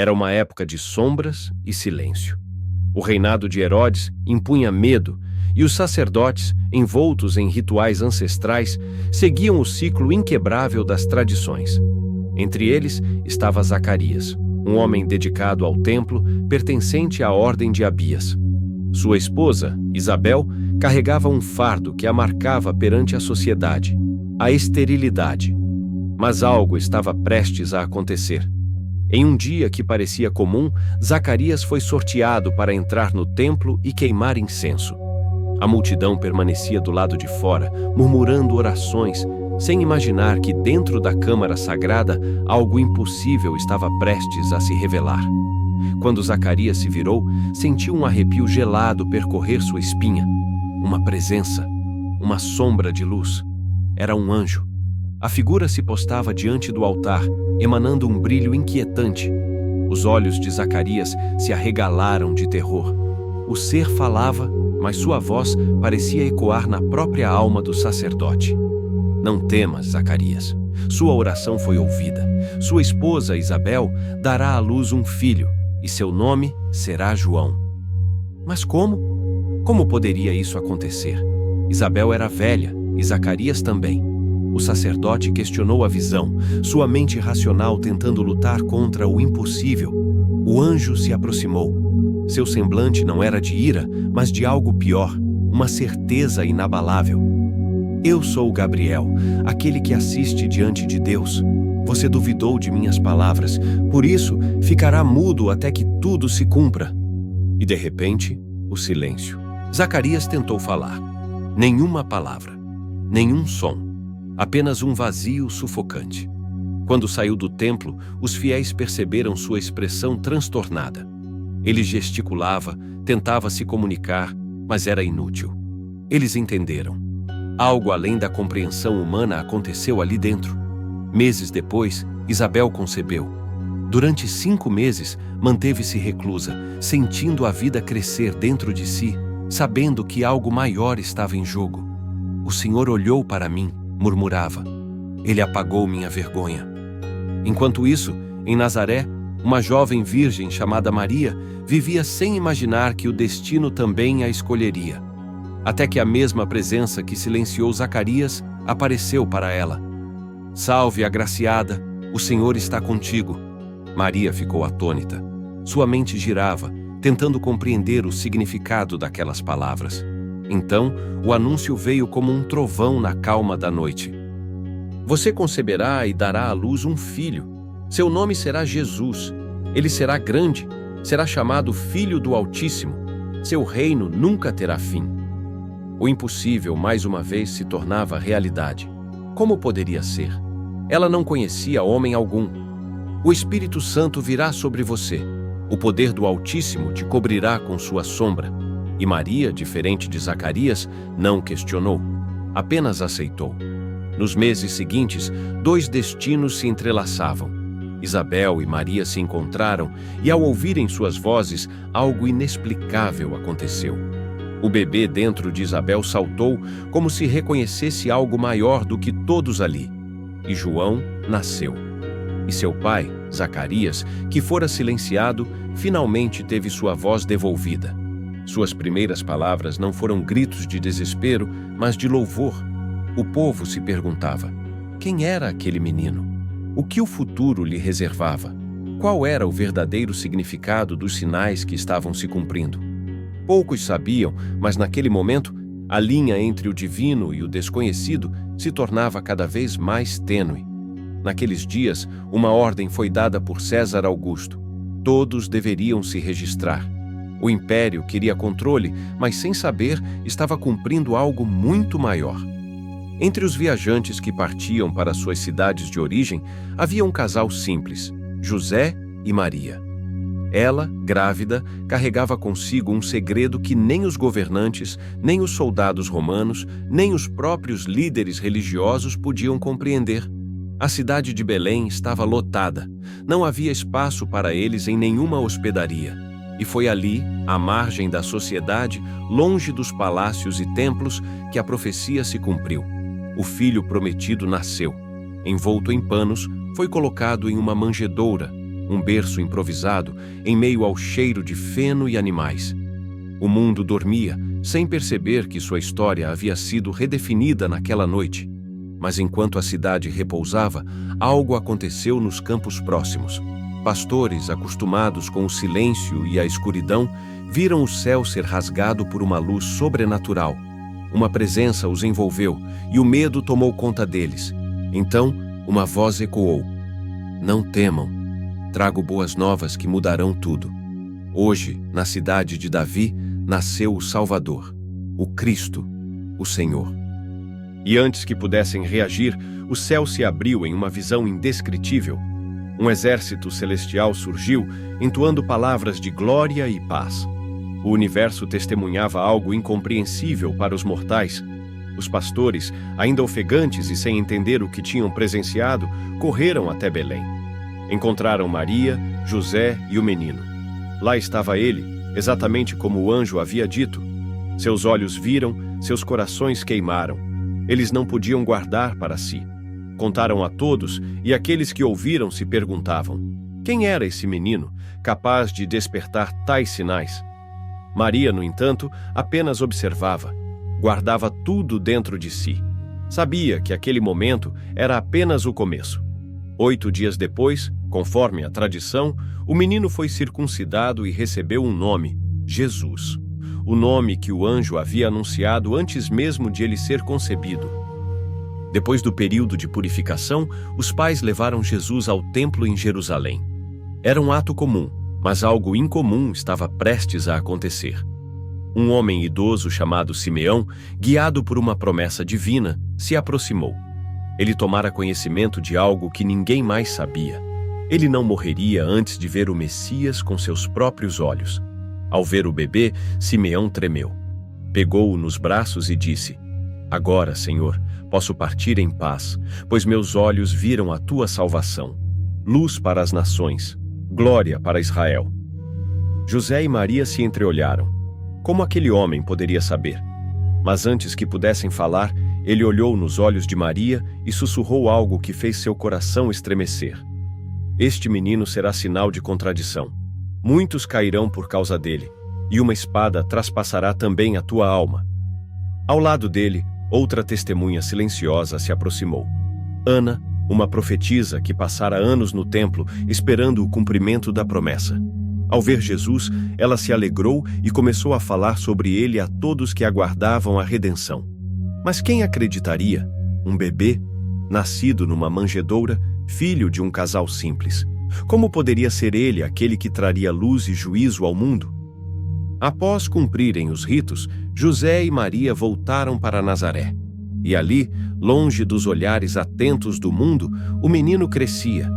Era uma época de sombras e silêncio. O reinado de Herodes impunha medo, e os sacerdotes, envoltos em rituais ancestrais, seguiam o ciclo inquebrável das tradições. Entre eles estava Zacarias, um homem dedicado ao templo, pertencente à ordem de Abias. Sua esposa, Isabel, carregava um fardo que a marcava perante a sociedade: a esterilidade. Mas algo estava prestes a acontecer. Em um dia que parecia comum, Zacarias foi sorteado para entrar no templo e queimar incenso. A multidão permanecia do lado de fora, murmurando orações, sem imaginar que dentro da câmara sagrada algo impossível estava prestes a se revelar. Quando Zacarias se virou, sentiu um arrepio gelado percorrer sua espinha. Uma presença, uma sombra de luz. Era um anjo. A figura se postava diante do altar, emanando um brilho inquietante. Os olhos de Zacarias se arregalaram de terror. O ser falava, mas sua voz parecia ecoar na própria alma do sacerdote. Não temas, Zacarias. Sua oração foi ouvida. Sua esposa, Isabel, dará à luz um filho, e seu nome será João. Mas como? Como poderia isso acontecer? Isabel era velha, e Zacarias também. O sacerdote questionou a visão, sua mente racional tentando lutar contra o impossível. O anjo se aproximou. Seu semblante não era de ira, mas de algo pior, uma certeza inabalável. Eu sou Gabriel, aquele que assiste diante de Deus. Você duvidou de minhas palavras, por isso ficará mudo até que tudo se cumpra. E de repente, o silêncio. Zacarias tentou falar. Nenhuma palavra, nenhum som. Apenas um vazio sufocante. Quando saiu do templo, os fiéis perceberam sua expressão transtornada. Ele gesticulava, tentava se comunicar, mas era inútil. Eles entenderam. Algo além da compreensão humana aconteceu ali dentro. Meses depois, Isabel concebeu. Durante 5 meses, manteve-se reclusa, sentindo a vida crescer dentro de si, sabendo que algo maior estava em jogo. O Senhor olhou para mim, murmurava. Ele apagou minha vergonha. Enquanto isso, em Nazaré, uma jovem virgem chamada Maria vivia sem imaginar que o destino também a escolheria. Até que a mesma presença que silenciou Zacarias apareceu para ela. Salve, agraciada, o Senhor está contigo. Maria ficou atônita. Sua mente girava, tentando compreender o significado daquelas palavras. Então, o anúncio veio como um trovão na calma da noite. Você conceberá e dará à luz um filho. Seu nome será Jesus. Ele será grande, será chamado Filho do Altíssimo. Seu reino nunca terá fim. O impossível, mais uma vez, se tornava realidade. Como poderia ser? Ela não conhecia homem algum. O Espírito Santo virá sobre você. O poder do Altíssimo te cobrirá com sua sombra. E Maria, diferente de Zacarias, não questionou, apenas aceitou. Nos meses seguintes, 2 destinos se entrelaçavam. Isabel e Maria se encontraram e, ao ouvirem suas vozes, algo inexplicável aconteceu. O bebê dentro de Isabel saltou como se reconhecesse algo maior do que todos ali. E João nasceu. E seu pai, Zacarias, que fora silenciado, finalmente teve sua voz devolvida. Suas primeiras palavras não foram gritos de desespero, mas de louvor. O povo se perguntava: quem era aquele menino? O que o futuro lhe reservava? Qual era o verdadeiro significado dos sinais que estavam se cumprindo? Poucos sabiam, mas naquele momento, a linha entre o divino e o desconhecido se tornava cada vez mais tênue. Naqueles dias, uma ordem foi dada por César Augusto. Todos deveriam se registrar. O império queria controle, mas sem saber, estava cumprindo algo muito maior. Entre os viajantes que partiam para suas cidades de origem, havia um casal simples, José e Maria. Ela, grávida, carregava consigo um segredo que nem os governantes, nem os soldados romanos, nem os próprios líderes religiosos podiam compreender. A cidade de Belém estava lotada. Não havia espaço para eles em nenhuma hospedaria. E foi ali, à margem da sociedade, longe dos palácios e templos, que a profecia se cumpriu. O filho prometido nasceu. Envolto em panos, foi colocado em uma manjedoura, um berço improvisado em meio ao cheiro de feno e animais. O mundo dormia, sem perceber que sua história havia sido redefinida naquela noite. Mas enquanto a cidade repousava, algo aconteceu nos campos próximos. Pastores, acostumados com o silêncio e a escuridão, viram o céu ser rasgado por uma luz sobrenatural. Uma presença os envolveu e o medo tomou conta deles. Então, uma voz ecoou: "Não temam, trago boas novas que mudarão tudo. Hoje, na cidade de Davi, nasceu o Salvador, o Cristo, o Senhor." E antes que pudessem reagir, o céu se abriu em uma visão indescritível. Um exército celestial surgiu, entoando palavras de glória e paz. O universo testemunhava algo incompreensível para os mortais. Os pastores, ainda ofegantes e sem entender o que tinham presenciado, correram até Belém. Encontraram Maria, José e o menino. Lá estava ele, exatamente como o anjo havia dito. Seus olhos viram, seus corações queimaram. Eles não podiam guardar para si. Contaram a todos, e aqueles que ouviram se perguntavam: quem era esse menino, capaz de despertar tais sinais? Maria, no entanto, apenas observava. Guardava tudo dentro de si. Sabia que aquele momento era apenas o começo. 8 dias depois, conforme a tradição, o menino foi circuncidado e recebeu um nome: Jesus. O nome que o anjo havia anunciado antes mesmo de ele ser concebido. Depois do período de purificação, os pais levaram Jesus ao templo em Jerusalém. Era um ato comum, mas algo incomum estava prestes a acontecer. Um homem idoso chamado Simeão, guiado por uma promessa divina, se aproximou. Ele tomara conhecimento de algo que ninguém mais sabia. Ele não morreria antes de ver o Messias com seus próprios olhos. Ao ver o bebê, Simeão tremeu. Pegou-o nos braços e disse: agora, Senhor, posso partir em paz, pois meus olhos viram a tua salvação. Luz para as nações, glória para Israel. José e Maria se entreolharam. Como aquele homem poderia saber? Mas antes que pudessem falar, ele olhou nos olhos de Maria e sussurrou algo que fez seu coração estremecer. Este menino será sinal de contradição. Muitos cairão por causa dele, e uma espada traspassará também a tua alma. Ao lado dele, outra testemunha silenciosa se aproximou. Ana, uma profetisa que passara anos no templo esperando o cumprimento da promessa. Ao ver Jesus, ela se alegrou e começou a falar sobre ele a todos que aguardavam a redenção. Mas quem acreditaria? Um bebê, nascido numa manjedoura, filho de um casal simples. Como poderia ser ele aquele que traria luz e juízo ao mundo? Após cumprirem os ritos, José e Maria voltaram para Nazaré. E ali, longe dos olhares atentos do mundo, o menino crescia.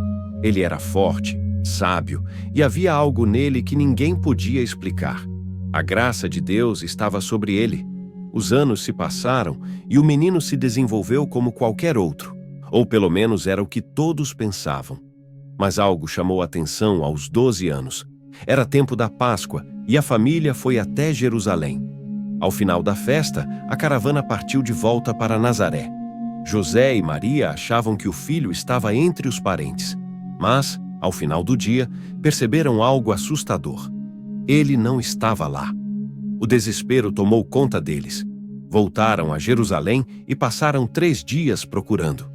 Ele era forte, sábio, e havia algo nele que ninguém podia explicar. A graça de Deus estava sobre ele. Os anos se passaram e o menino se desenvolveu como qualquer outro, ou pelo menos era o que todos pensavam. Mas algo chamou a atenção aos 12 anos. Era tempo da Páscoa e a família foi até Jerusalém. Ao final da festa, a caravana partiu de volta para Nazaré. José e Maria achavam que o filho estava entre os parentes. Mas, ao final do dia, perceberam algo assustador. Ele não estava lá. O desespero tomou conta deles. Voltaram a Jerusalém e passaram 3 dias procurando.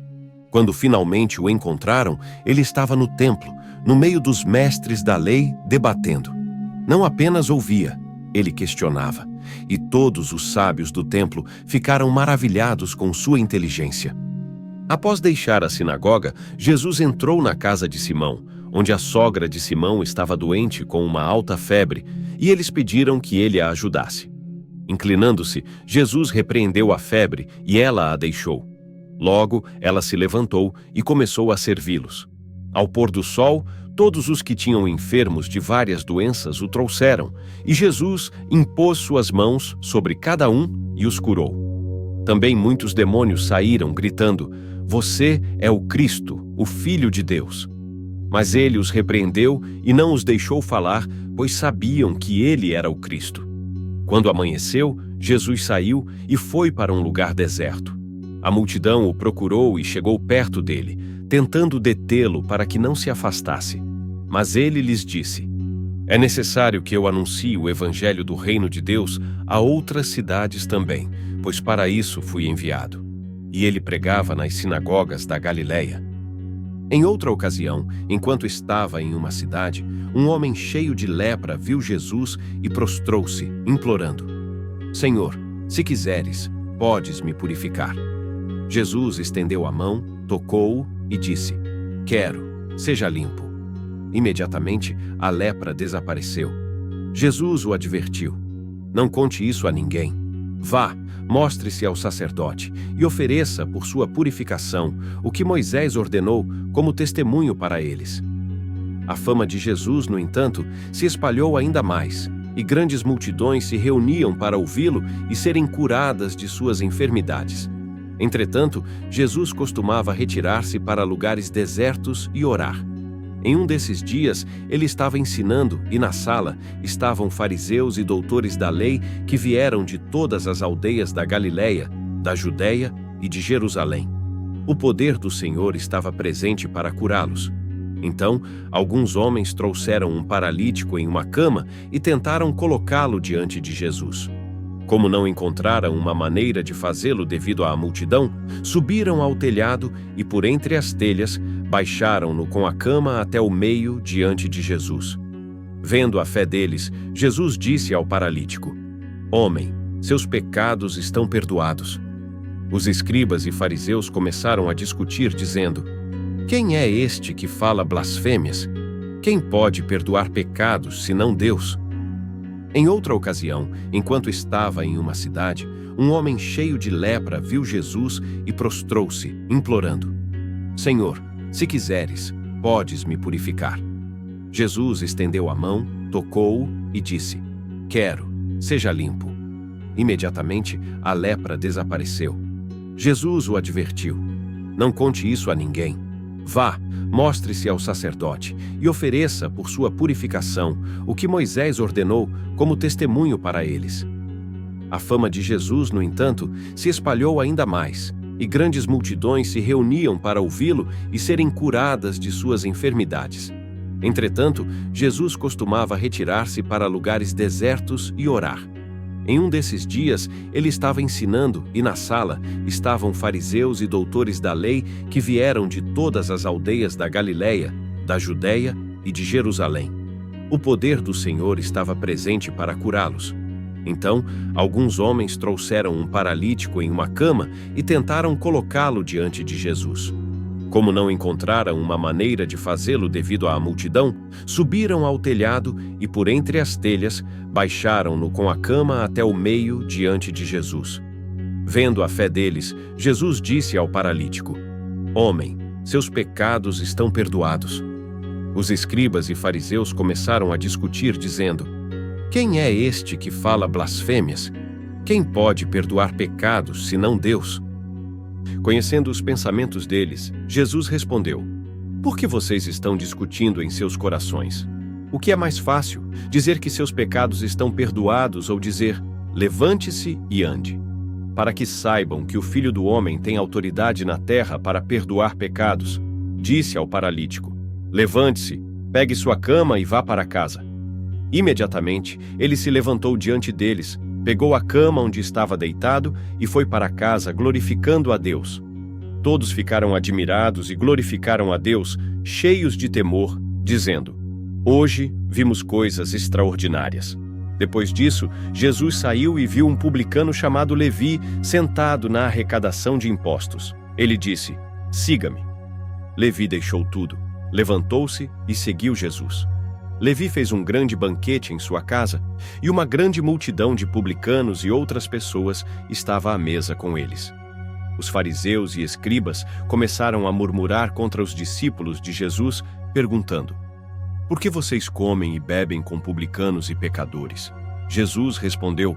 Quando finalmente o encontraram, ele estava no templo, no meio dos mestres da lei, debatendo. Não apenas ouvia, ele questionava, e todos os sábios do templo ficaram maravilhados com sua inteligência. Após deixar a sinagoga, Jesus entrou na casa de Simão, onde a sogra de Simão estava doente com uma alta febre, e eles pediram que ele a ajudasse. Inclinando-se, Jesus repreendeu a febre e ela a deixou. Logo, ela se levantou e começou a servi-los. Ao pôr do sol, todos os que tinham enfermos de várias doenças o trouxeram, e Jesus impôs suas mãos sobre cada um e os curou. Também muitos demônios saíram, gritando: "Você é o Cristo, o Filho de Deus." Mas ele os repreendeu e não os deixou falar, pois sabiam que ele era o Cristo. Quando amanheceu, Jesus saiu e foi para um lugar deserto. A multidão o procurou e chegou perto dele, tentando detê-lo para que não se afastasse. Mas ele lhes disse: é necessário que eu anuncie o evangelho do reino de Deus a outras cidades também, pois para isso fui enviado. E ele pregava nas sinagogas da Galileia. Em outra ocasião, enquanto estava em uma cidade, um homem cheio de lepra viu Jesus e prostrou-se, implorando: Senhor, se quiseres, podes me purificar. Jesus estendeu a mão, tocou-o e disse: quero, seja limpo. Imediatamente, a lepra desapareceu. Jesus o advertiu: não conte isso a ninguém. Vá, mostre-se ao sacerdote e ofereça por sua purificação o que Moisés ordenou como testemunho para eles. A fama de Jesus, no entanto, se espalhou ainda mais, e grandes multidões se reuniam para ouvi-lo e serem curadas de suas enfermidades. Entretanto, Jesus costumava retirar-se para lugares desertos e orar. Em um desses dias, ele estava ensinando e na sala estavam fariseus e doutores da lei que vieram de todas as aldeias da Galileia, da Judeia e de Jerusalém. O poder do Senhor estava presente para curá-los. Então, alguns homens trouxeram um paralítico em uma cama e tentaram colocá-lo diante de Jesus. Como não encontraram uma maneira de fazê-lo devido à multidão, subiram ao telhado e, por entre as telhas, baixaram-no com a cama até o meio diante de Jesus. Vendo a fé deles, Jesus disse ao paralítico: homem, seus pecados estão perdoados. Os escribas e fariseus começaram a discutir, dizendo: quem é este que fala blasfêmias? Quem pode perdoar pecados, senão Deus? Em outra ocasião, enquanto estava em uma cidade, um homem cheio de lepra viu Jesus e prostrou-se, implorando: Senhor, se quiseres, podes me purificar. Jesus estendeu a mão, tocou-o e disse: quero, seja limpo. Imediatamente, a lepra desapareceu. Jesus o advertiu: não conte isso a ninguém. Vá, mostre-se ao sacerdote e ofereça por sua purificação o que Moisés ordenou como testemunho para eles. A fama de Jesus, no entanto, se espalhou ainda mais, e grandes multidões se reuniam para ouvi-lo e serem curadas de suas enfermidades. Entretanto, Jesus costumava retirar-se para lugares desertos e orar. Em um desses dias, ele estava ensinando e na sala estavam fariseus e doutores da lei que vieram de todas as aldeias da Galileia, da Judeia e de Jerusalém. O poder do Senhor estava presente para curá-los. Então, alguns homens trouxeram um paralítico em uma cama e tentaram colocá-lo diante de Jesus. Como não encontraram uma maneira de fazê-lo devido à multidão, subiram ao telhado e, por entre as telhas, baixaram-no com a cama até o meio diante de Jesus. Vendo a fé deles, Jesus disse ao paralítico: homem, seus pecados estão perdoados. Os escribas e fariseus começaram a discutir, dizendo: quem é este que fala blasfêmias? Quem pode perdoar pecados, senão Deus? Conhecendo os pensamentos deles, Jesus respondeu: por que vocês estão discutindo em seus corações? O que é mais fácil, dizer que seus pecados estão perdoados ou dizer: levante-se e ande? Para que saibam que o Filho do Homem tem autoridade na terra para perdoar pecados, disse ao paralítico: levante-se, pegue sua cama e vá para casa. Imediatamente, ele se levantou diante deles, pegou a cama onde estava deitado e foi para casa glorificando a Deus. Todos ficaram admirados e glorificaram a Deus, cheios de temor, dizendo: hoje vimos coisas extraordinárias. Depois disso, Jesus saiu e viu um publicano chamado Levi sentado na arrecadação de impostos. Ele disse: siga-me. Levi deixou tudo, levantou-se e seguiu Jesus. Levi fez um grande banquete em sua casa, e uma grande multidão de publicanos e outras pessoas estava à mesa com eles. Os fariseus e escribas começaram a murmurar contra os discípulos de Jesus, perguntando: por que vocês comem e bebem com publicanos e pecadores? Jesus respondeu: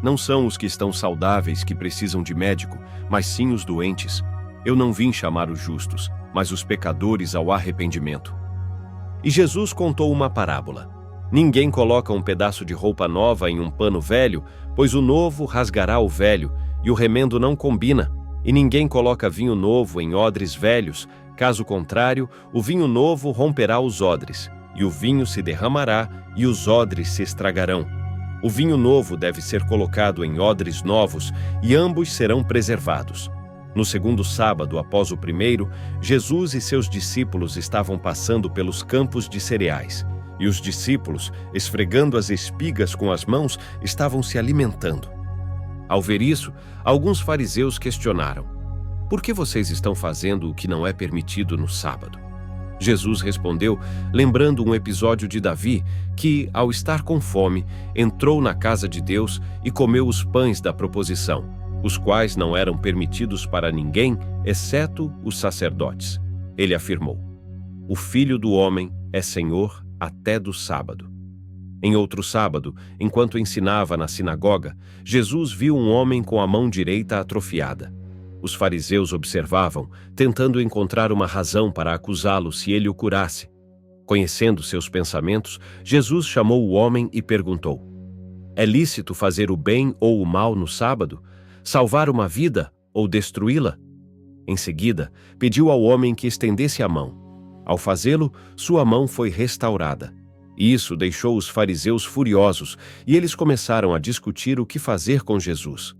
não são os que estão saudáveis que precisam de médico, mas sim os doentes. Eu não vim chamar os justos, mas os pecadores ao arrependimento. E Jesus contou uma parábola: ninguém coloca um pedaço de roupa nova em um pano velho, pois o novo rasgará o velho, e o remendo não combina. E ninguém coloca vinho novo em odres velhos, Caso contrário, o vinho novo romperá os odres, e o vinho se derramará, e os odres se estragarão. O vinho novo deve ser colocado em odres novos, e ambos serão preservados. No segundo sábado após o primeiro, Jesus e seus discípulos estavam passando pelos campos de cereais, e os discípulos, esfregando as espigas com as mãos, estavam se alimentando. Ao ver isso, alguns fariseus questionaram: por que vocês estão fazendo o que não é permitido no sábado? Jesus respondeu, lembrando um episódio de Davi, que, ao estar com fome, entrou na casa de Deus e comeu os pães da proposição, os quais não eram permitidos para ninguém, exceto os sacerdotes. Ele afirmou: o Filho do Homem é Senhor até do sábado. Em outro sábado, enquanto ensinava na sinagoga, Jesus viu um homem com a mão direita atrofiada. Os fariseus observavam, tentando encontrar uma razão para acusá-lo se ele o curasse. Conhecendo seus pensamentos, Jesus chamou o homem e perguntou: é lícito fazer o bem ou o mal no sábado? Salvar uma vida ou destruí-la? Em seguida, pediu ao homem que estendesse a mão. Ao fazê-lo, sua mão foi restaurada. Isso deixou os fariseus furiosos e eles começaram a discutir o que fazer com Jesus.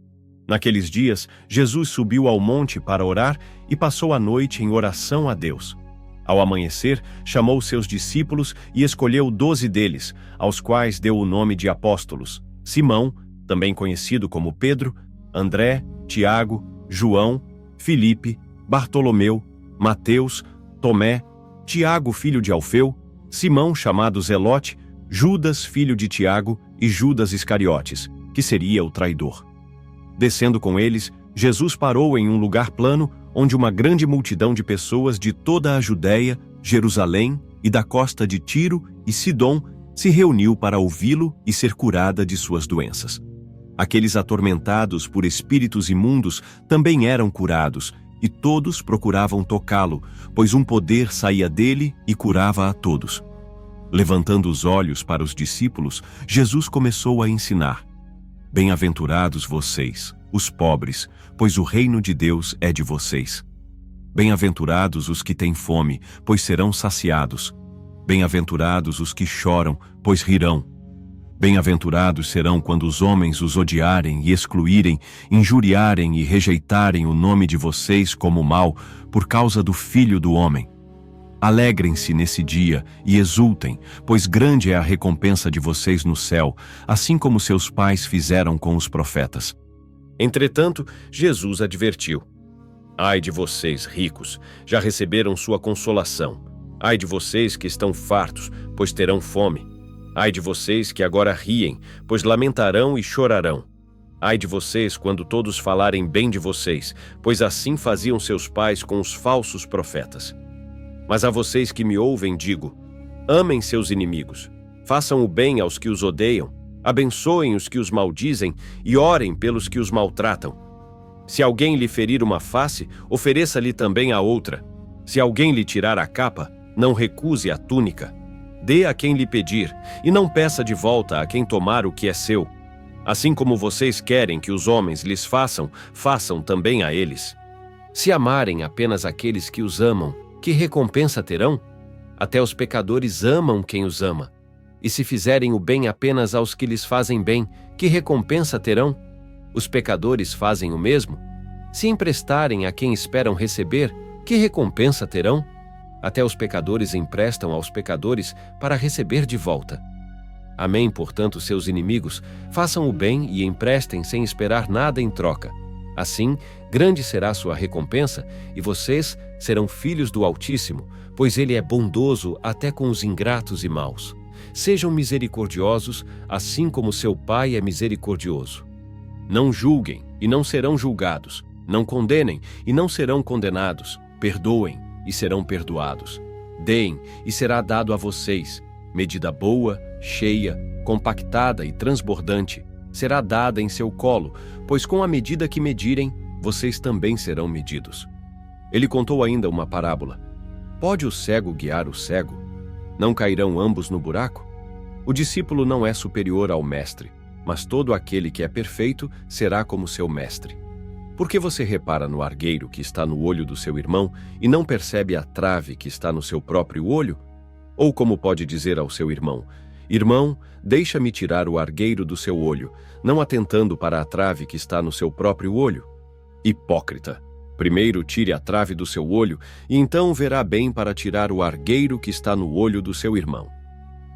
Naqueles dias, Jesus subiu ao monte para orar e passou a noite em oração a Deus. Ao amanhecer, chamou seus discípulos e escolheu 12 deles, aos quais deu o nome de apóstolos: Simão, também conhecido como Pedro, André, Tiago, João, Filipe, Bartolomeu, Mateus, Tomé, Tiago, filho de Alfeu, Simão, chamado Zelote, Judas, filho de Tiago, e Judas Iscariotes, que seria o traidor. Descendo com eles, Jesus parou em um lugar plano, onde uma grande multidão de pessoas de toda a Judéia, Jerusalém e da costa de Tiro e Sidom se reuniu para ouvi-lo e ser curada de suas doenças. Aqueles atormentados por espíritos imundos também eram curados, e todos procuravam tocá-lo, pois um poder saía dele e curava a todos. Levantando os olhos para os discípulos, Jesus começou a ensinar: bem-aventurados vocês, os pobres, pois o reino de Deus é de vocês. Bem-aventurados os que têm fome, pois serão saciados. Bem-aventurados os que choram, pois rirão. Bem-aventurados serão quando os homens os odiarem e excluírem, injuriarem e rejeitarem o nome de vocês como mal, por causa do Filho do Homem. Alegrem-se nesse dia e exultem, pois grande é a recompensa de vocês no céu, assim como seus pais fizeram com os profetas. Entretanto, Jesus advertiu: ai de vocês, ricos, já receberam sua consolação. Ai de vocês que estão fartos, pois terão fome. Ai de vocês que agora riem, pois lamentarão e chorarão. Ai de vocês quando todos falarem bem de vocês, pois assim faziam seus pais com os falsos profetas. Mas a vocês que me ouvem digo: amem seus inimigos, façam o bem aos que os odeiam, abençoem os que os maldizem e orem pelos que os maltratam. Se alguém lhe ferir uma face, ofereça-lhe também a outra. Se alguém lhe tirar a capa, não recuse a túnica. Dê a quem lhe pedir, e não peça de volta a quem tomar o que é seu. Assim como vocês querem que os homens lhes façam, façam também a eles. Se amarem apenas aqueles que os amam, que recompensa terão? Até os pecadores amam quem os ama. E se fizerem o bem apenas aos que lhes fazem bem, que recompensa terão? Os pecadores fazem o mesmo? Se emprestarem a quem esperam receber, que recompensa terão? Até os pecadores emprestam aos pecadores para receber de volta. Amém, portanto, seus inimigos, façam o bem e emprestem sem esperar nada em troca. Assim, grande será sua recompensa, e vocês serão filhos do Altíssimo, pois ele é bondoso até com os ingratos e maus. Sejam misericordiosos, assim como seu Pai é misericordioso. Não julguem, e não serão julgados. Não condenem, e não serão condenados. Perdoem, e serão perdoados. Deem, e será dado a vocês. Medida boa, cheia, compactada e transbordante, será dada em seu colo, pois com a medida que medirem, vocês também serão medidos. Ele contou ainda uma parábola. Pode o cego guiar o cego? Não cairão ambos no buraco? O discípulo não é superior ao mestre, mas todo aquele que é perfeito será como seu mestre. Por que você repara no argueiro que está no olho do seu irmão e não percebe a trave que está no seu próprio olho? Ou como pode dizer ao seu irmão: Irmão, deixa-me tirar o argueiro do seu olho, não atentando para a trave que está no seu próprio olho? Hipócrita! Primeiro tire a trave do seu olho, e então verá bem para tirar o argueiro que está no olho do seu irmão.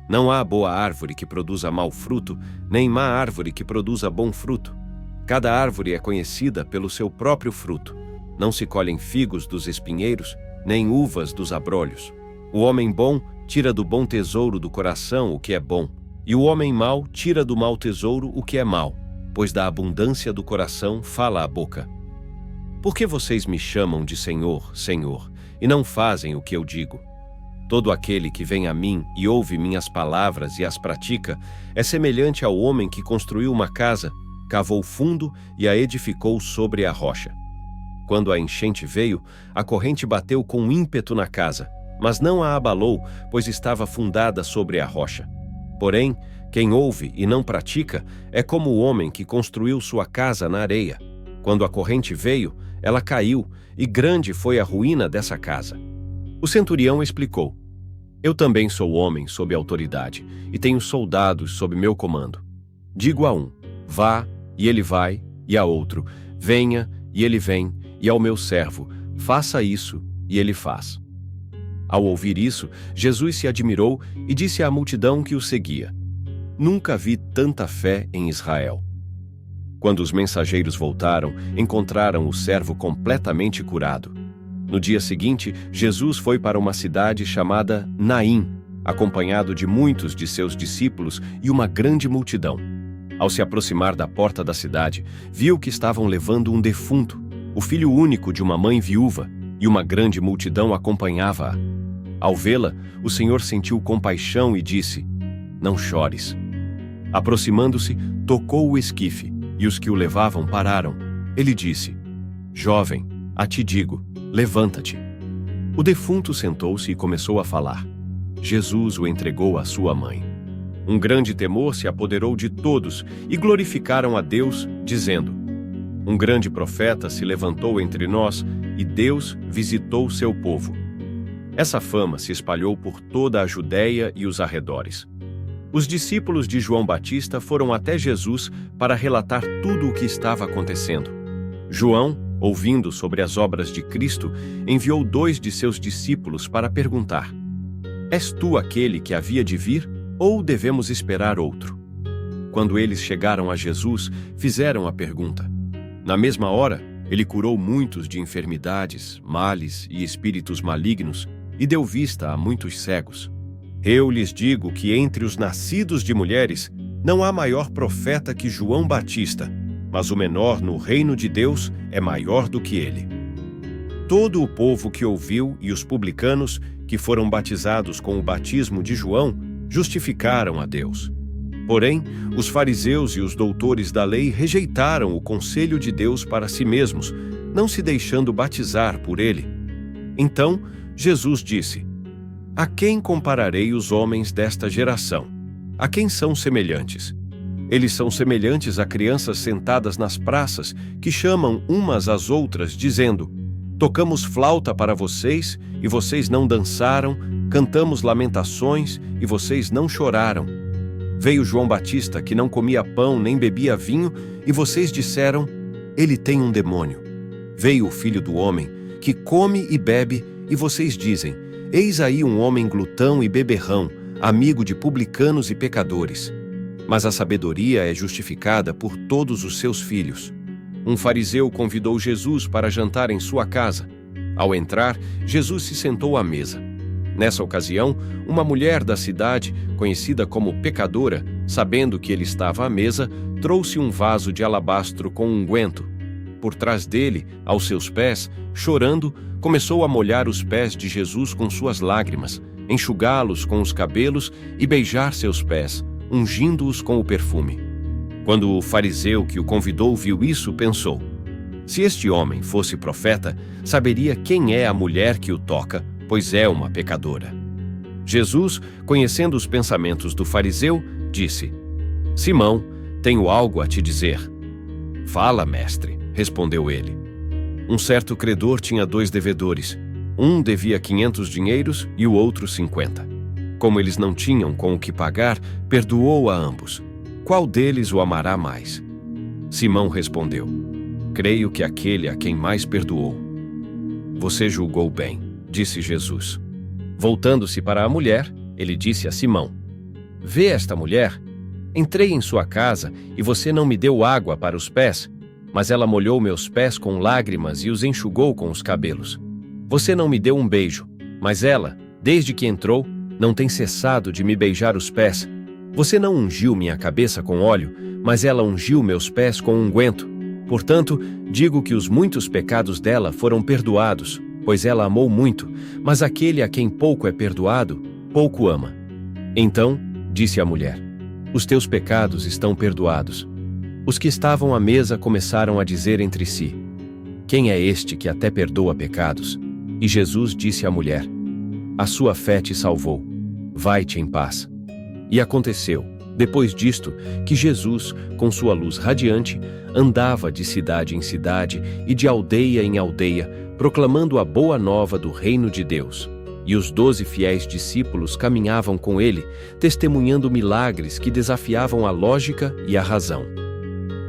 Não há boa árvore que produza mau fruto, nem má árvore que produza bom fruto. Cada árvore é conhecida pelo seu próprio fruto. Não se colhem figos dos espinheiros, nem uvas dos abrolhos. O homem bom tira do bom tesouro do coração o que é bom, e o homem mau tira do mau tesouro o que é mau, pois da abundância do coração fala a boca. Por que vocês me chamam de Senhor, Senhor, e não fazem o que eu digo? Todo aquele que vem a mim e ouve minhas palavras e as pratica é semelhante ao homem que construiu uma casa, cavou fundo e a edificou sobre a rocha. Quando a enchente veio, a corrente bateu com ímpeto na casa, mas não a abalou, pois estava fundada sobre a rocha. Porém, quem ouve e não pratica é como o homem que construiu sua casa na areia. Quando a corrente veio, ela caiu, e grande foi a ruína dessa casa. O centurião explicou: Eu também sou homem sob autoridade, e tenho soldados sob meu comando. Digo a um: Vá, e ele vai, e a outro: Venha, e ele vem, e ao meu servo: Faça isso, e ele faz. Ao ouvir isso, Jesus se admirou e disse à multidão que o seguia: Nunca vi tanta fé em Israel. Quando os mensageiros voltaram, encontraram o servo completamente curado. No dia seguinte, Jesus foi para uma cidade chamada Naim, acompanhado de muitos de seus discípulos e uma grande multidão. Ao se aproximar da porta da cidade, viu que estavam levando um defunto, o filho único de uma mãe viúva, e uma grande multidão acompanhava-a. Ao vê-la, o Senhor sentiu compaixão e disse: Não chores. Aproximando-se, tocou o esquife, e os que o levavam pararam. Ele disse: Jovem, a ti digo, levanta-te. O defunto sentou-se e começou a falar. Jesus o entregou à sua mãe. Um grande temor se apoderou de todos e glorificaram a Deus, dizendo: Um grande profeta se levantou entre nós e Deus visitou seu povo. Essa fama se espalhou por toda a Judéia e os arredores. Os discípulos de João Batista foram até Jesus para relatar tudo o que estava acontecendo. João, ouvindo sobre as obras de Cristo, enviou 2 de seus discípulos para perguntar: És tu aquele que havia de vir, ou devemos esperar outro? Quando eles chegaram a Jesus, fizeram a pergunta. Na mesma hora, ele curou muitos de enfermidades, males e espíritos malignos e deu vista a muitos cegos. Eu lhes digo que entre os nascidos de mulheres não há maior profeta que João Batista, mas o menor no reino de Deus é maior do que ele. Todo o povo que ouviu e os publicanos, que foram batizados com o batismo de João, justificaram a Deus. Porém, os fariseus e os doutores da lei rejeitaram o conselho de Deus para si mesmos, não se deixando batizar por ele. Então, Jesus disse: A quem compararei os homens desta geração? A quem são semelhantes? Eles são semelhantes a crianças sentadas nas praças, que chamam umas às outras, dizendo: Tocamos flauta para vocês, e vocês não dançaram, cantamos lamentações, e vocês não choraram. Veio João Batista, que não comia pão nem bebia vinho, e vocês disseram: Ele tem um demônio. Veio o Filho do Homem, que come e bebe, e vocês dizem: Eis aí um homem glutão e beberrão, amigo de publicanos e pecadores. Mas a sabedoria é justificada por todos os seus filhos. Um fariseu convidou Jesus para jantar em sua casa. Ao entrar, Jesus se sentou à mesa. Nessa ocasião, uma mulher da cidade, conhecida como pecadora, sabendo que ele estava à mesa, trouxe um vaso de alabastro com unguento. Por trás dele, aos seus pés, chorando, começou a molhar os pés de Jesus com suas lágrimas, enxugá-los com os cabelos e beijar seus pés, ungindo-os com o perfume. Quando o fariseu que o convidou viu isso, pensou: Se este homem fosse profeta, saberia quem é a mulher que o toca, pois é uma pecadora. Jesus, conhecendo os pensamentos do fariseu, disse: Simão, tenho algo a te dizer. Fala, mestre. respondeu ele. Um certo credor tinha 2 devedores. Um devia 500 dinheiros e o outro 50. Como eles não tinham com o que pagar, perdoou a ambos. Qual deles o amará mais? Simão respondeu: Creio que aquele a quem mais perdoou. Você julgou bem, disse Jesus. Voltando-se para a mulher, ele disse a Simão: Vê esta mulher? Entrei em sua casa e você não me deu água para os pés, mas ela molhou meus pés com lágrimas e os enxugou com os cabelos. Você não me deu um beijo, mas ela, desde que entrou, não tem cessado de me beijar os pés. Você não ungiu minha cabeça com óleo, mas ela ungiu meus pés com unguento. Portanto, digo que os muitos pecados dela foram perdoados, pois ela amou muito, mas aquele a quem pouco é perdoado, pouco ama. Então, disse a mulher: Os teus pecados estão perdoados. Os que estavam à mesa começaram a dizer entre si: Quem é este que até perdoa pecados? E Jesus disse à mulher: A sua fé te salvou. Vai-te em paz. E aconteceu, depois disto, que Jesus, com sua luz radiante, andava de cidade em cidade e de aldeia em aldeia, proclamando a boa nova do reino de Deus. E os 12 fiéis discípulos caminhavam com ele, testemunhando milagres que desafiavam a lógica e a razão.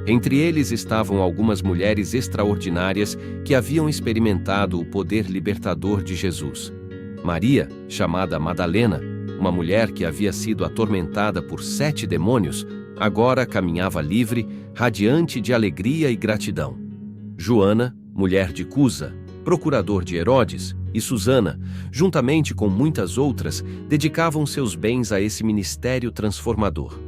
Entre eles estavam algumas mulheres extraordinárias que haviam experimentado o poder libertador de Jesus. Maria, chamada Madalena, uma mulher que havia sido atormentada por 7 demônios, agora caminhava livre, radiante de alegria e gratidão. Joana, mulher de Cusa, procurador de Herodes, e Susana, juntamente com muitas outras, dedicavam seus bens a esse ministério transformador.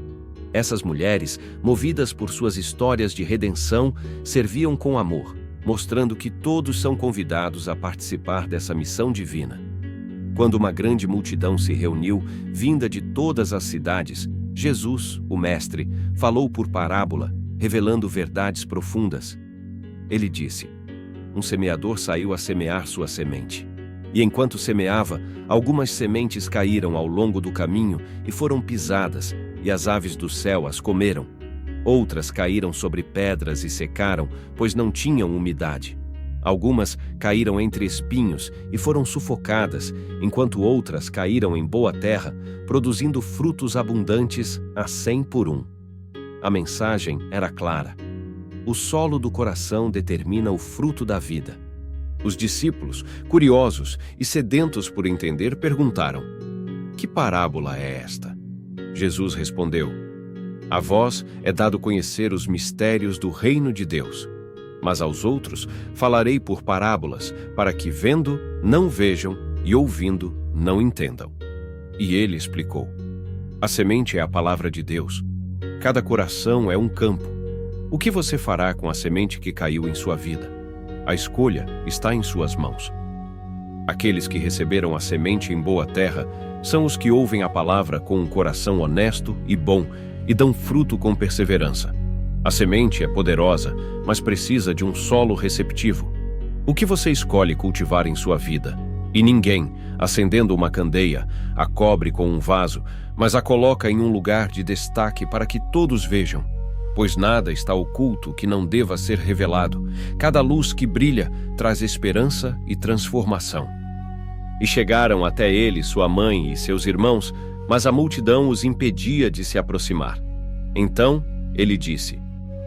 Essas mulheres, movidas por suas histórias de redenção, serviam com amor, mostrando que todos são convidados a participar dessa missão divina. Quando uma grande multidão se reuniu, vinda de todas as cidades, Jesus, o Mestre, falou por parábola, revelando verdades profundas. Ele disse: Um semeador saiu a semear sua semente. E enquanto semeava, algumas sementes caíram ao longo do caminho e foram pisadas, e as aves do céu as comeram. Outras caíram sobre pedras e secaram, pois não tinham umidade. Algumas caíram entre espinhos e foram sufocadas, enquanto outras caíram em boa terra, produzindo frutos abundantes a 100 por 1. A mensagem era clara. O solo do coração determina o fruto da vida. Os discípulos, curiosos e sedentos por entender, perguntaram: Que parábola é esta? Jesus respondeu: A vós é dado conhecer os mistérios do reino de Deus, mas aos outros falarei por parábolas, para que vendo, não vejam, e ouvindo, não entendam. E ele explicou: A semente é a palavra de Deus. Cada coração é um campo. O que você fará com a semente que caiu em sua vida? A escolha está em suas mãos. Aqueles que receberam a semente em boa terra são os que ouvem a palavra com um coração honesto e bom e dão fruto com perseverança. A semente é poderosa, mas precisa de um solo receptivo. O que você escolhe cultivar em sua vida? E ninguém, acendendo uma candeia, a cobre com um vaso, mas a coloca em um lugar de destaque para que todos vejam. Pois nada está oculto que não deva ser revelado. Cada luz que brilha traz esperança e transformação. E chegaram até ele sua mãe e seus irmãos, mas a multidão os impedia de se aproximar. Então ele disse: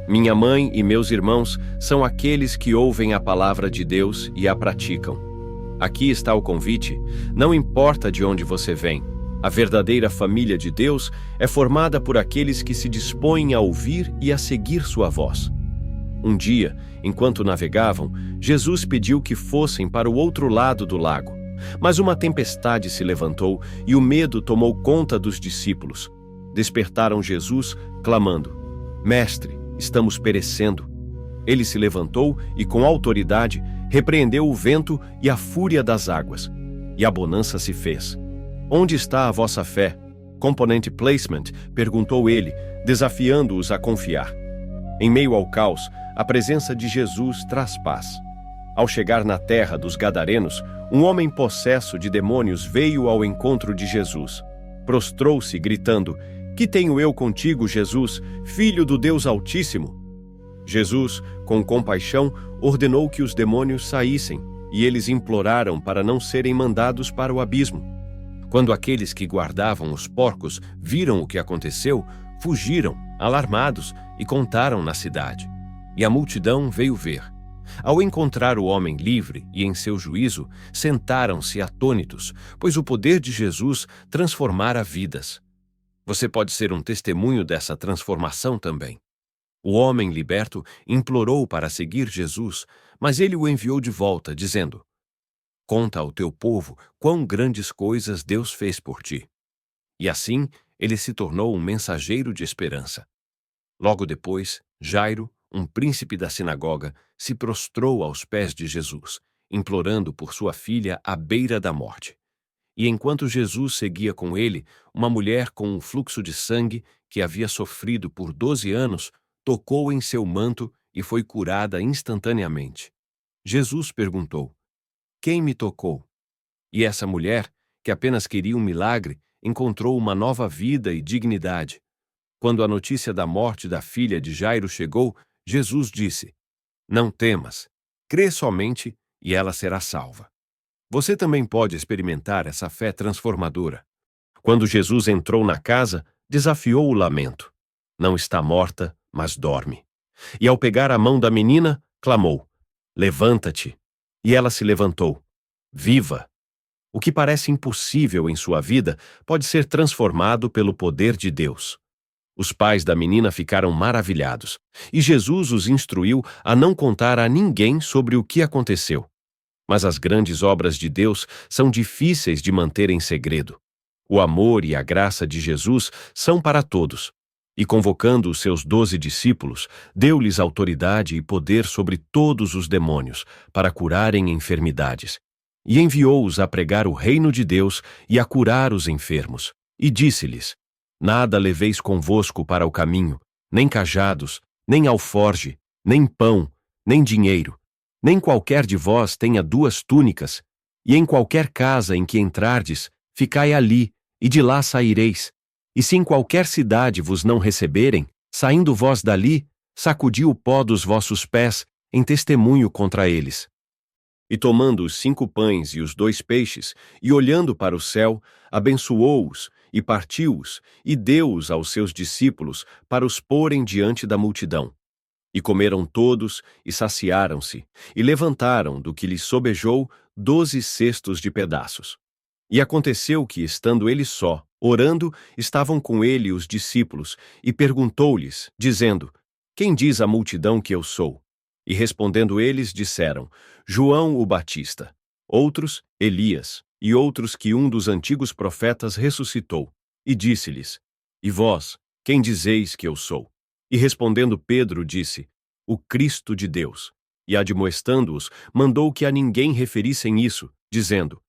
Minha mãe e meus irmãos são aqueles que ouvem a palavra de Deus e a praticam. Aqui está o convite. Não importa de onde você vem. A verdadeira família de Deus é formada por aqueles que se dispõem a ouvir e a seguir sua voz. Um dia, enquanto navegavam, Jesus pediu que fossem para o outro lado do lago. Mas uma tempestade se levantou e o medo tomou conta dos discípulos. Despertaram Jesus, clamando: Mestre, estamos perecendo. Ele se levantou e, com autoridade, repreendeu o vento e a fúria das águas. E a bonança se fez. Onde está a vossa fé? Componente placement, perguntou ele, desafiando-os a confiar. Em meio ao caos, a presença de Jesus traz paz. Ao chegar na terra dos Gadarenos, um homem possesso de demônios veio ao encontro de Jesus. Prostrou-se, gritando: Que tenho eu contigo, Jesus, Filho do Deus Altíssimo? Jesus, com compaixão, ordenou que os demônios saíssem, e eles imploraram para não serem mandados para o abismo. Quando aqueles que guardavam os porcos viram o que aconteceu, fugiram, alarmados, e contaram na cidade. E a multidão veio ver. Ao encontrar o homem livre e em seu juízo, sentaram-se atônitos, pois o poder de Jesus transformara vidas. Você pode ser um testemunho dessa transformação também. O homem liberto implorou para seguir Jesus, mas ele o enviou de volta, dizendo: Conta ao teu povo quão grandes coisas Deus fez por ti. E assim, ele se tornou um mensageiro de esperança. Logo depois, Jairo, um príncipe da sinagoga, se prostrou aos pés de Jesus, implorando por sua filha à beira da morte. E enquanto Jesus seguia com ele, uma mulher com um fluxo de sangue, que havia sofrido por 12 anos, tocou em seu manto e foi curada instantaneamente. Jesus perguntou: Quem me tocou? E essa mulher, que apenas queria um milagre, encontrou uma nova vida e dignidade. Quando a notícia da morte da filha de Jairo chegou, Jesus disse: Não temas, crê somente e ela será salva. Você também pode experimentar essa fé transformadora. Quando Jesus entrou na casa, desafiou o lamento. Não está morta, mas dorme. E ao pegar a mão da menina, clamou: Levanta-te. E ela se levantou. Viva! O que parece impossível em sua vida pode ser transformado pelo poder de Deus. Os pais da menina ficaram maravilhados, e Jesus os instruiu a não contar a ninguém sobre o que aconteceu. Mas as grandes obras de Deus são difíceis de manter em segredo. O amor e a graça de Jesus são para todos. E convocando os seus 12 discípulos, deu-lhes autoridade e poder sobre todos os demônios, para curarem enfermidades. E enviou-os a pregar o reino de Deus e a curar os enfermos. E disse-lhes: Nada leveis convosco para o caminho, nem cajados, nem alforge, nem pão, nem dinheiro. Nem qualquer de vós tenha 2 túnicas, e em qualquer casa em que entrardes, ficai ali, e de lá saireis. E se em qualquer cidade vos não receberem, saindo vós dali, sacudi o pó dos vossos pés, em testemunho contra eles. E tomando os 5 pães e os 2 peixes, e olhando para o céu, abençoou-os, e partiu-os, e deu-os aos seus discípulos, para os porem diante da multidão. E comeram todos, e saciaram-se, e levantaram do que lhes sobejou 12 cestos de pedaços. E aconteceu que, estando ele só, orando, estavam com ele os discípulos, e perguntou-lhes, dizendo: Quem diz a multidão que eu sou? E respondendo eles, disseram: João o Batista. Outros, Elias, e outros que um dos antigos profetas ressuscitou. E disse-lhes: E vós, quem dizeis que eu sou? E respondendo Pedro, disse: O Cristo de Deus. E admoestando-os, mandou que a ninguém referissem isso, dizendo: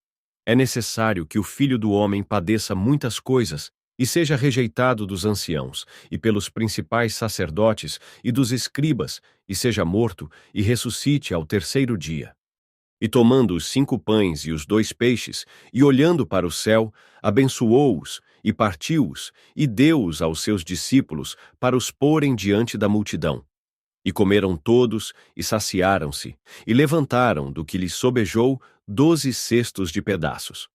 É necessário que o Filho do Homem padeça muitas coisas, e seja rejeitado dos anciãos, e pelos principais sacerdotes, e dos escribas, e seja morto, e ressuscite ao 3º dia. E tomando os 5 pães e os 2 peixes, e olhando para o céu, abençoou-os, e partiu-os, e deu-os aos seus discípulos, para os porem diante da multidão. E comeram todos, e saciaram-se, e levantaram do que lhes sobejou 12 cestos de pedaços.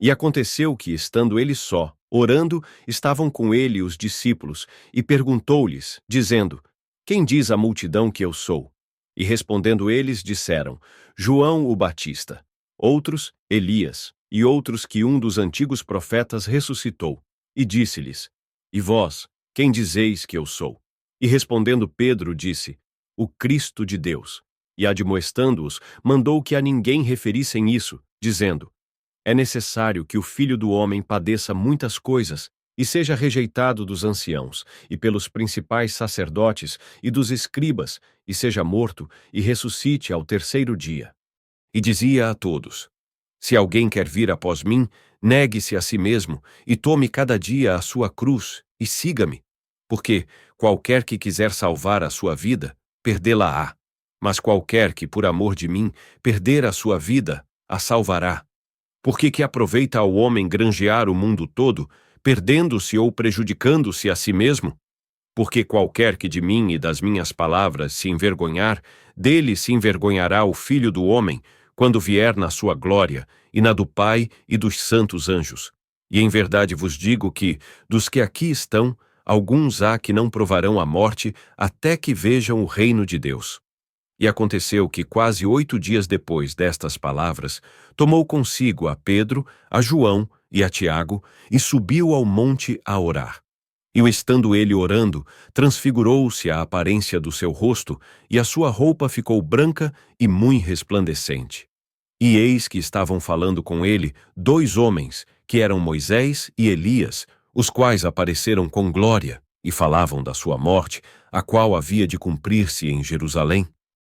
E aconteceu que, estando ele só, orando, estavam com ele os discípulos, e perguntou-lhes, dizendo: Quem diz a multidão que eu sou? E respondendo eles, disseram: João o Batista. Outros, Elias, e outros que um dos antigos profetas ressuscitou. E disse-lhes: E vós, quem dizeis que eu sou? E respondendo Pedro, disse: O Cristo de Deus. E admoestando-os, mandou que a ninguém referissem isso, dizendo: É necessário que o Filho do Homem padeça muitas coisas, e seja rejeitado dos anciãos, e pelos principais sacerdotes, e dos escribas, e seja morto, e ressuscite ao 3º dia. E dizia a todos: Se alguém quer vir após mim, negue-se a si mesmo, e tome cada dia a sua cruz, e siga-me. Porque qualquer que quiser salvar a sua vida, perdê-la-á. Mas qualquer que, por amor de mim, perder a sua vida, a salvará. Porque que aproveita ao homem granjear o mundo todo, perdendo-se ou prejudicando-se a si mesmo? Porque qualquer que de mim e das minhas palavras se envergonhar, dele se envergonhará o Filho do Homem, quando vier na sua glória, e na do Pai e dos santos anjos. E em verdade vos digo que, dos que aqui estão, alguns há que não provarão a morte até que vejam o reino de Deus. E aconteceu que, quase 8 dias depois destas palavras, tomou consigo a Pedro, a João e a Tiago, e subiu ao monte a orar. E, estando ele orando, transfigurou-se a aparência do seu rosto, e a sua roupa ficou branca e muito resplandecente. E eis que estavam falando com ele 2 homens, que eram Moisés e Elias, os quais apareceram com glória, e falavam da sua morte, a qual havia de cumprir-se em Jerusalém.